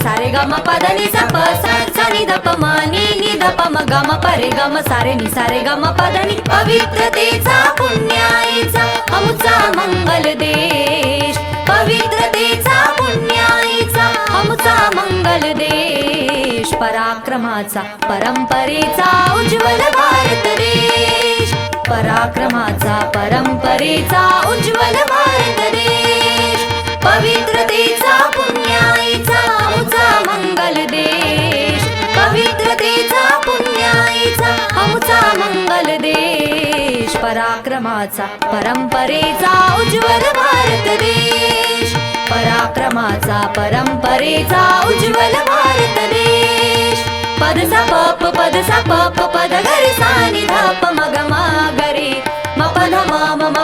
सारे ग म प ध नि सा प सा नि ध प म नि ध प म ग म प रे ग म सारे नि सारे ग म प ध नि पवित्रतेचा पुण्याईचा अमुचा मंगल देश पवित्रतेचा पुण्याईचा अमुचा मंगल देश पराक्रमाचा परंपरेचा उज्ज्वल भारत देश पराक्रमाचा परंपरेचा उज्ज्वल भारत देश पवित्रतेचा पुण्याईचा अमुचा मंगल देश पवित्रतेचा पुण्याईचा अमुचा मंगल देश पराक्रमाचा परंपरेचा उज्ज्वल भारत देश पराक्रमाचा परंपरेचा उज्ज्वल भारत देश पद सा प प ध ग रे सा नि ध प म ग म ग रे म प ध म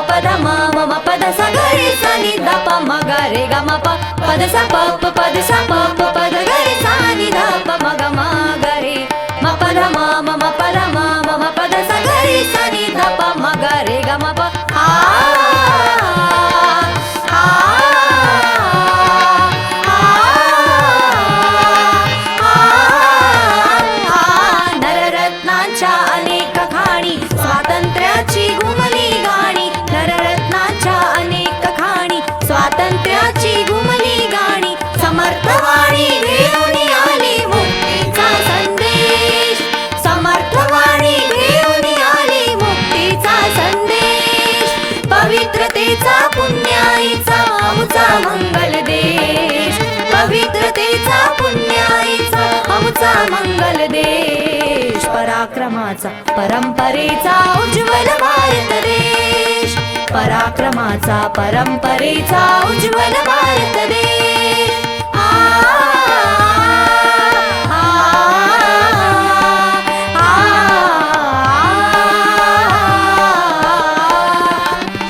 प ध म प ध सा ग रे सा नि ध प म ग रे ग म प पद सा प प ध ग रे सा नि ध प म ग म ग रे म प ध म प ध म प ध सा ग रे सा नि ध प म ग रे ग म प नररत्नांच्या अनेक खाणी स्वातंत्र्याची घुमली गाणी नररत्नांच्या अनेक खाणी स्वातंत्र्याची घुमली गाणी समर्थवाणी घेऊन आली मुक्तीचा संदेश समर्थवाणी घेऊन आली मुक्तीचा संदेश पवित्रतेचा पुण्याईचा अमुचा मंगल देश पवित्रतेचा पुण्याईचा अमुचा मंगल देश पराक्रमाचा परंपरेचा उज्ज्वल भारत देश पराक्रमाचा परंपरेचा उज्ज्वल भारत देश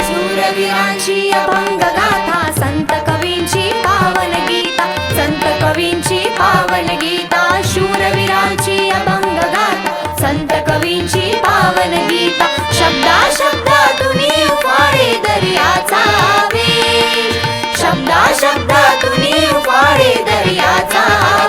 शूरवीरांची अभंग गाथा संत कवींची पावन गीता संत कवींची पावन गीता शूरवीरांची अभंग गाथा संत कवींची पावन गीता शब्दा शब्दातून उफाळे दर्याचा वेश शब्दा शब्दातून उफाळे दर्याचा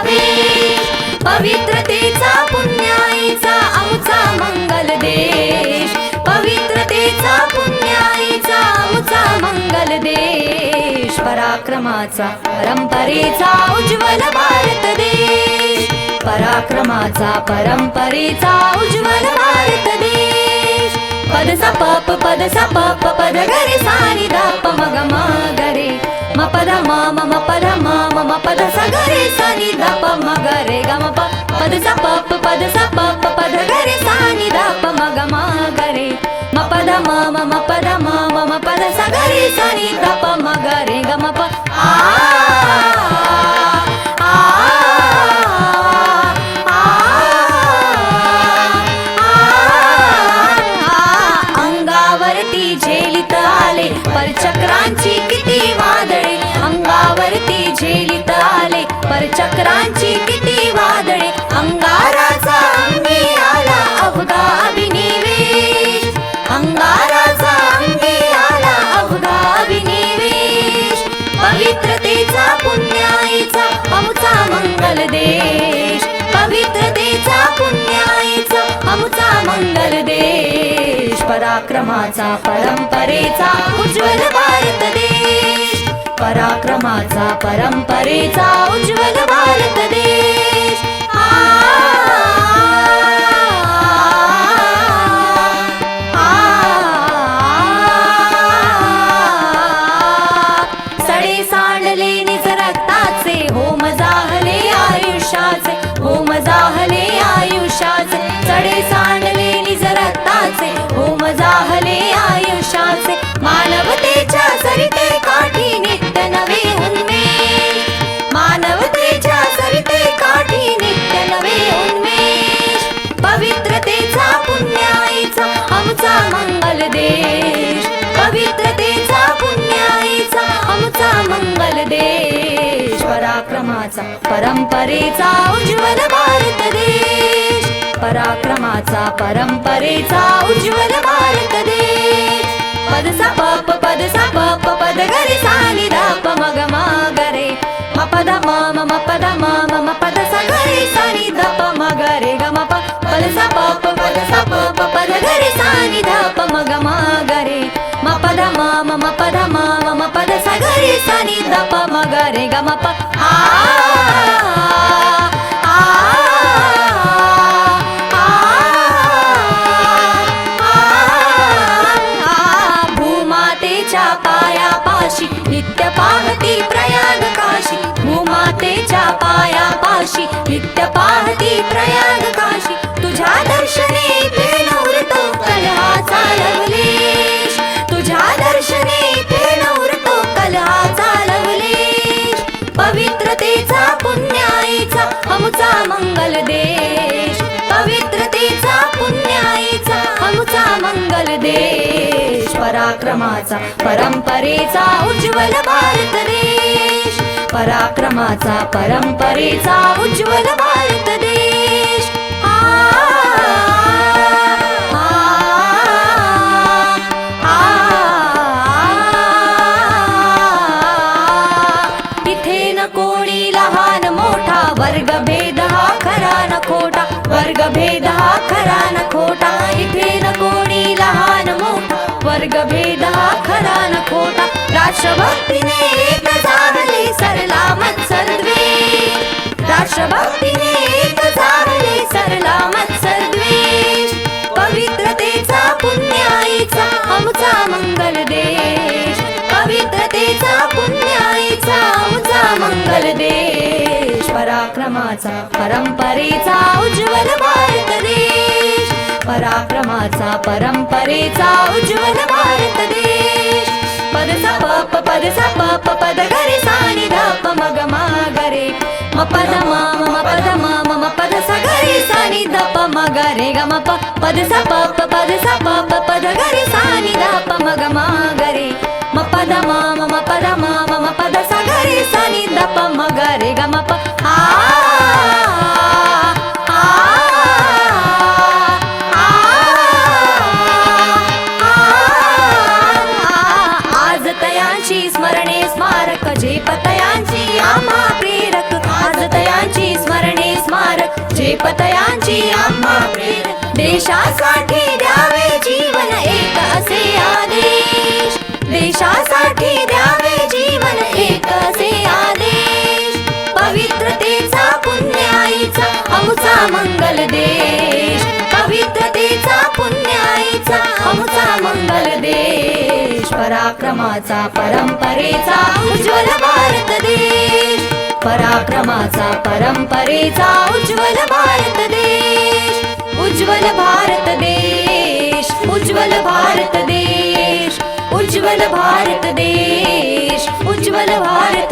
वेश पवित्रतेचा पुण्याईचा अमुचा मंगल देश पवित्रतेचा पुण्याईचा अमुचा मंगल देश पराक्रमाचा परंपरेचा उज्ज्वल भारत देश पराक्रमाचा परंपरेचा उज्ज्वल भारत देश पद सा प प ध ग रे सा नि ध प म ग म ग रे म प ध म प ध म प ध सा ग रे सा नि ध प म ग रे ग म प पद सा प ध ग रे सा नि ध प म ग म ग रे म प ध म प ध म प ध सा ग रे सा नि ध प म ग रे ग म प अंगावरती झेलित आले परचक्रांची किती वादळे अंगावरती झेलित आले परचक्रांची किती वादळे अंगाराचा अंगी आला अवघा अभिनिवेश अंगाराचा अंगी आला अवघा अभिनिवेश पवित्रतेचा पुण्याईचा अमुचा मंगल देश पवित्रतेचा पुण्याईचा अमुचा मंगल देश पराक्रमाचा परंपरेचा उज्ज्वल भारत देश पराक्रमाचा परंपरेचा उज्ज्वल भारत देश मंगल देश पराक्रमाचा परंपरेचा उज्ज्वल भारत देश पराक्रमाचा परंपरेचा उज्ज्वल भारत देश पद सा प पद गरे सा नि धा प म ग म ग रे म पद म म पद म पद सा गरे सा नि धा प म ग रे ग म प पद सा प पद गरे सा नि धा प म ग म ग रे म पद म पद म पद सा गरे सा नि धा प म ग रे ग म प नित्य पाहती प्रयाग काशी भूमातेच्या पायापाशी नित्य पाहती प्रयाग काशी तुझ्या दर्शने फेन उरतो कलहाचा लवलेश तुझ्या दर्शने फेन उरतो कलहाचा लवलेश पवित्रतेचा पुण्याईचा आमचा मंगल देश पवित्रतेचा पुण्याईचा आमचा मंगल देश पराक्रमाचा परंपरेचा उज्ज्वल भारत देश पराक्रमाचा परंपरेचा उज्ज्वल भारत देश इथे न कोणी लहान मोठा वर्गभेद हा खरा न खोटा वर्गभेद हा खरा न खोटा इथे न कोणी लहान मोठा वर्गभेद हा खरा न खोटा राष्ट्रभक्तीने एक झाले सरला मत्सर द्वेष राष्ट्रभक्तीने एक झाले सरला मत्सर द्वेष पवित्रतेचा पुण्याईचा आमचा मंगल देश पवित्रतेचा पुण्याईचा आमचा मंगल देश पराक्रमाचा परंपरेचा उज्ज्वल भारत देश पराक्रमाचा परंपरेचा उज्ज्वल भारत देश पद सा प पद गरे सा नि धा प म ग म ग रे म पद म पद म पद सा गरे सा नि धा प म ग रे ग म प पद सा प पद गरे सा नि धा प म ग म ग रे म पद म पद म पद सा गरे सा नि धा प म ग रे ग म प स्मरणे स्मारक झेपतयांची आम्हा प्रेरक आज तयांची स्मरणे स्मारक झेपतयांची आम्हा प्रेरक देशासाठी द्यावे जीवन एक असे आदेश देशासाठी द्यावे जीवन एक असे आदेश पवित्रतेचा पुण्याईचा आमचा मंगल देश पवित्रतेचा पुण्याईचा आमचा मंगल देश पराक्रमाचा परंपरेचा उज्ज्वल भारत देश पराक्रमाचा परंपरेचा उज्ज्वल भारत देश उज्ज्वल भारत देश उज्ज्वल भारत देश उज्ज्वल भारत देश उज्ज्वल भारत